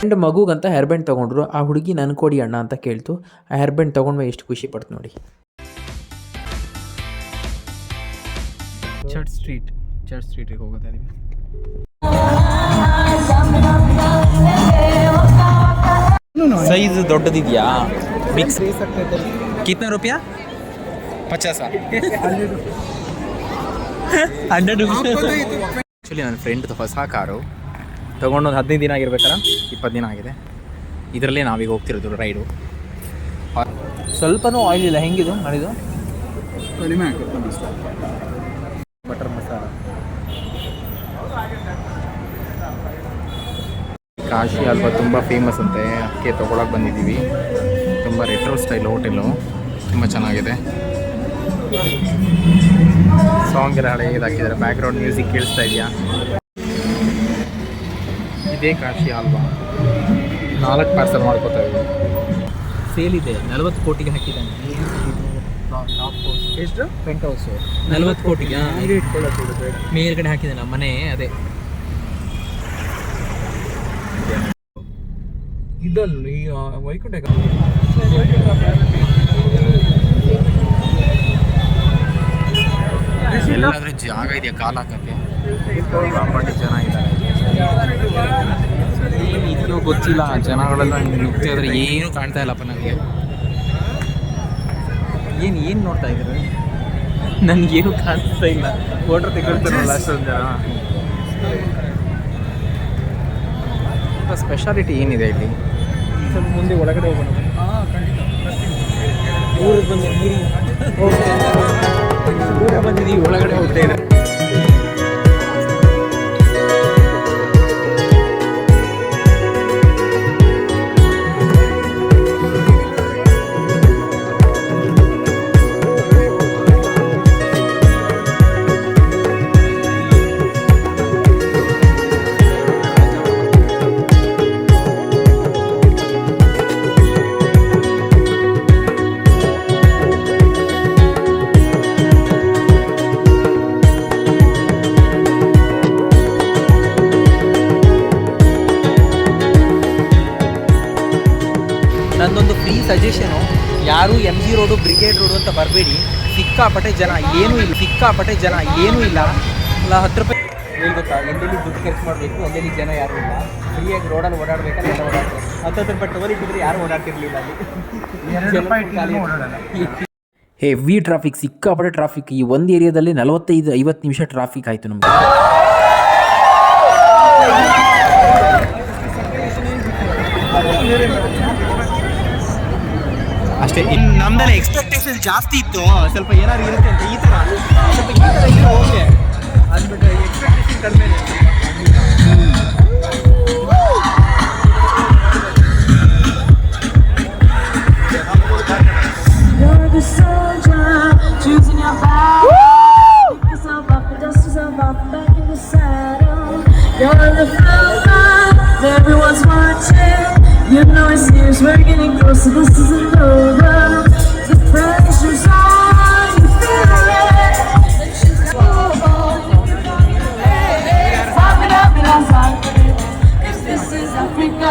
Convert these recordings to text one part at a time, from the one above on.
Friend ಮಗುಗಂತ hair band ತೊಗೊಂಡ್ರು. ಆ ಹುಡುಗಿ ನನ್ನ ಕೊಡಿ ಅಣ್ಣ ಅಂತ ಕೇಳ್ತು. ಆ ಹೇರ್ ಬ್ಯಾಂಡ್ ತೊಗೊಂಡ್ಮೇಲೆ ಎಷ್ಟು ಖುಷಿ ಪಡ್ತು ನೋಡಿ. ಚರ್ಚ್ ಸ್ಟ್ರೀಟಿಗೆ ಹೋಗೋದು ಇದೀವಿ. ಸೈಜ್ ದೊಡ್ಡದಿದೆಯಾ? ಬಿಗ್ ಕಿತ್ನಾ ರೂಪಾಯಿ? 50. ಆ್ಯಕ್ಚುಲಿ ನನ್ನ ಫ್ರೆಂಡ್ದು ಹೊಸ ಕಾರು ತೊಗೊಂಡು ಒಂದು 15 ದಿನ ಆಗಿರ್ಬೇಕಲ್ಲ, 20 ದಿನ ಆಗಿದೆ. ಇದರಲ್ಲೇ ನಾವೀಗ ಹೋಗ್ತಿರೋದು ರೈಡು. ಸ್ವಲ್ಪನೂ ಆಯಿಲ್ ಇಲ್ಲ. ಹೆಂಗಿದು ಮಾಡಿದ್ದು? ಕಡಿಮೆ ಹಾಕುತ್ತೆ ಬಟರ್ ಮಸಾಲ. ಕಾಶಿ ಹಲ್ವಾ ತುಂಬ ಫೇಮಸ್ ಅಂತೆ, ಅದಕ್ಕೆ ತೊಗೊಳಕ್ಕೆ ಬಂದಿದ್ದೀವಿ. ತುಂಬ ರೆಟ್ರೋ ಸ್ಟೈಲ್ ಹೋಟೆಲು, ತುಂಬ ಚೆನ್ನಾಗಿದೆ. ಸಾಂಗ್ ಎಲ್ಲ ಹಳೆಯದು ಹಾಕಿದ್ದಾರೆ. ಬ್ಯಾಕ್ಗ್ರೌಂಡ್ ಮ್ಯೂಸಿಕ್ ಕೇಳಿಸ್ತಾ ಇದೆಯಾ? ಇದೇ ಕಾಶಿ ಹಲ್ವಾ. 4 ಪಾರ್ಸಲ್ ಮಾಡ್ಕೋತಾ ಇದ್ದೀವಿ. ಸೇಲ್ ಇದೆ. 40 ಕೋಟಿಗೆ ಹಾಕಿದ್ದಾನೆ. ಎಷ್ಟು? ಪೆಂಟ್ ಹೌಸು 40 ಕೋಟಿಗೆ ಮೇಲ್ಗಡೆ ಹಾಕಿದ್ದಾನೆ. ಮನೆ ಅದೇ ಇದಲ್ಲ ಈ ವೈಕುಂಠ ಎಲ್ಲಾದ್ರೂ ಜಾಗ ಇದೆಯಾ ಕಾಲ ಹಾಕಕ್ಕೆ? ಜನ ಇದ್ದಾರೆ. ಇದೆಯೋ ಗೊತ್ತಿಲ್ಲ. ಜನಗಳೆಲ್ಲ ನುಗ್ತಾ ಇದ್ರೆ ಏನೂ ಕಾಣ್ತಾ ಇಲ್ಲಪ್ಪ ನನಗೆ. ಏನು ನೋಡ್ತಾ ಇದ್ದಾರೆ? ನನಗೇನು ಕಾಣಿಸ್ತಾ ಇಲ್ಲ. ಫೋಟೋ ತೆಗೊಳ್ತಾರಲ್ಲ ಅಷ್ಟೊಂದು ಜನ. ಸ್ಪೆಷಾಲಿಟಿ ಏನಿದೆ ಇಲ್ಲಿ? ಸ್ವಲ್ಪ ಮುಂದೆ ಒಳಗಡೆ ಹೋಗೋಣ. ಊರಿಗೆ ಬಂದಿದ್ದೀವಿ, ಒಳಗಡೆ ಹೋಗ್ತಾ ಇದ್ದಾರೆ. ನಂದೊಂದು ಫ್ರೀ ಸಜೆಷನು, ಯಾರೂ MG ರೋಡು, ಬ್ರಿಗೇಡ್ ರೋಡು ಅಂತ ಬರಬೇಡಿ. ಸಿಕ್ಕಾಪಟ್ಟೆ ಜನ ಏನೂ ಇಲ್ಲ. 10 ರೂಪಾಯಿ ಹೇಳಿ ಗೊತ್ತಾ? ಎಲ್ಲೆಲ್ಲಿ ದುಡ್ಡು ಖರ್ಚು ಮಾಡಬೇಕು, ಎಲ್ಲೆಲ್ಲಿ ಜನ ಯಾರೂ ಇಲ್ಲ. ಫ್ರೀಯಾಗಿ ರೋಡಲ್ಲಿ ಓಡಾಡಬೇಕಲ್ಲ, ಎಲ್ಲ ಓಡಾಡ್ತಾರೆ. 10 ರೂಪಾಯಿ ಟವಲ್ ಇಟ್ಟಿದ್ರೆ ಯಾರು ಓಡಾಡ್ತಿರ್ಲಿಲ್ಲ ಅಲ್ಲಿ. ಹೆವಿ ಟ್ರಾಫಿಕ್, ಸಿಕ್ಕಾಪಟ್ಟೆ ಟ್ರಾಫಿಕ್. ಈ ಒಂದು ಏರಿಯಾದಲ್ಲಿ 45-50 ನಿಮಿಷ ಟ್ರಾಫಿಕ್ ಆಯಿತು ನಮಗೆ. ಅಷ್ಟೇ. ಇನ್ನು ನಮ್ದೆಲ್ಲ ಎಕ್ಸ್ಪೆಕ್ಟೇಷನ್ ಜಾಸ್ತಿ ಇತ್ತು. ಸ್ವಲ್ಪ ಏನಾದ್ರು ಇರುತ್ತೆ ಅಂತ ಈ ಥರ ಇದ್ರೆ ಓಕೆ ಅಂದ್ಬಿಟ್ಟು ಎಕ್ಸ್ಪೆಕ್ಟೇಷನ್ ಕಡಿಮೆ. Everyone's watching. You know it's serious. We're getting closer. This isn't over. The pressure's on. You feel it. If this is Africa,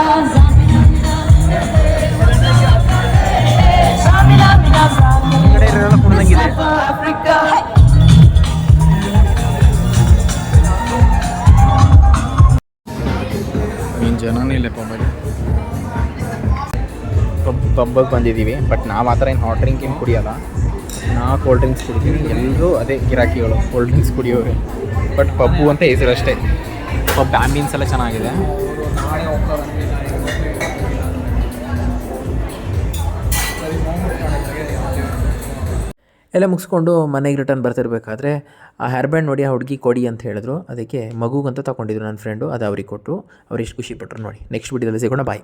Africa. ಜನನೇ ಇಲ್ಲ ಬರೀ. ಪಬ್ಬಿಗೆ ಬಂದಿದ್ದೀವಿ. ಬಟ್ ನಾವು ಆ ಥರ ಏನು ಹಾಟ್ ಡ್ರಿಂಕ್ ಏನು ಕುಡಿಯೋಲ್ಲ. ನಾವು ಕೋಲ್ಡ್ ಡ್ರಿಂಕ್ಸ್ ಕುಡಿತೀವಿ. ಎಲ್ಲರೂ ಅದೇ ಗಿರಾಕಿಗಳು ಕೋಲ್ಡ್ ಡ್ರಿಂಕ್ಸ್ ಕುಡಿಯೋರು. ಬಟ್ ಪಬ್ಬು ಅಂತ ಹೆಸರು ಅಷ್ಟೇ. ಪಬ್ ಆ್ಯಂಬಿಯನ್ಸ್ ಎಲ್ಲ ಚೆನ್ನಾಗಿದೆ. ಎಲ್ಲ ಮುಗಿಸ್ಕೊಂಡು ಮನೆಗೆ ರಿಟರ್ನ್ ಬರ್ತಿರ್ಬೇಕಾದ್ರೆ ಆ ಹೇರ್ ಬ್ಯಾಂಡ್ ನೋಡಿ ಆ ಹುಡುಗಿ ಕೊಡಿ ಅಂತ ಹೇಳಿದ್ರು. ಅದಕ್ಕೆ ಮಗುಗಂತ ತೊಗೊಂಡಿದ್ರು ನನ್ನ ಫ್ರೆಂಡು. ಅದು ಅವ್ರಿಗೆ ಕೊಟ್ಟರು. ಅವ್ರು ಎಷ್ಟು ಖುಷಿ ಪಟ್ಟರು ನೋಡಿ. ನೆಕ್ಸ್ಟ್ ವಿಡಿಯೋದಲ್ಲಿ ಸಿಗೋಣ. ಬಾಯ್.